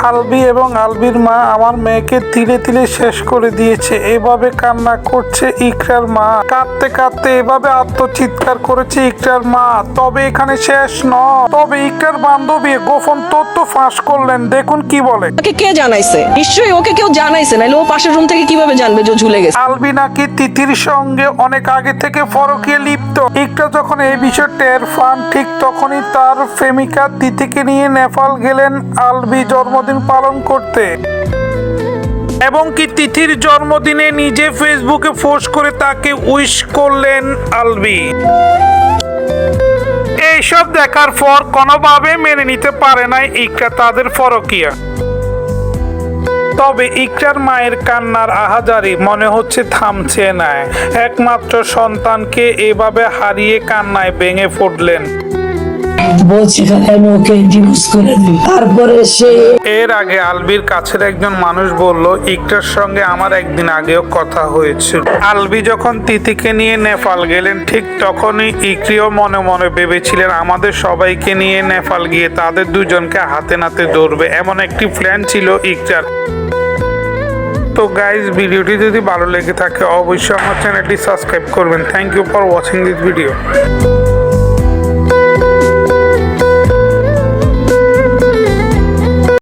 আলবি এবং আলবির মা আমার মেয়েকে তিলে তিলে শেষ করে দিয়েছে। এভাবে কান্না করছে ইকরার মা। কাঁদতে কাঁদতে এভাবে আত্মচিৎকার করেছে ইকরার মা। তবে এখানে শেষ নয়। তবে ইকরার বান্ধবী গোপন তথ্য ফাঁস করলেন। দেখুন কি বলে। ওকে কে জানাইছে? নিশ্চয়ই ওকে কেউ জানাইছে, নাইলে ও পাশের রুম থেকে কিভাবে জানবে যে ও ঝুলে গেছে? আলবি নাকি তিথির সঙ্গে অনেক আগে থেকে পরকীয়ায় লিপ্ত। ইকরা যখন এই বিষয় টের পান ঠিক তখনই তার প্রেমিকা তিথিকে নিয়ে নেপাল গেলেন আলবি জন্মদিন পালন করতে। এবং কি তিথির জন্মদিনে নিজে ফেসবুকে পোস্ট করে তাকে উইশ করলেন আলবি। এইসব দেখার পর কোনোভাবে মেনে নিতে পারে নাই ইকরা তাদের পরকীয়া। তবে ইকরার মায়ের কান্নার আহাজারি মনে হচ্ছে থামছে না। একমাত্র সন্তানকে এভাবে হারিয়ে কান্নায় ভেঙে পড়লেন। বলছি আমি ওকে ডিভোর্স করে দিই। তারপরে সে এর আগে আলবির কাছের একজন মানুষ বলল ইকরার সঙ্গে আমার একদিন আগেও কথা হয়েছিল। আলবি যখন তিথিকে নিয়ে নেপাল গেলেন ঠিক তখনই ইকরিও মনে মনে ভেবেছিলেন আমাদের সবাইকে নিয়ে নেপাল গিয়ে তাদের দুজনকে হাতে নাতে ধরবে, এমন একটি প্ল্যান ছিল ইকরার। তো গাইজ, ভিডিওটি যদি ভালো লেগে থাকে অবশ্যই আমার চ্যানেলটি সাবস্ক্রাইব করবেন। Thank you for watching this video.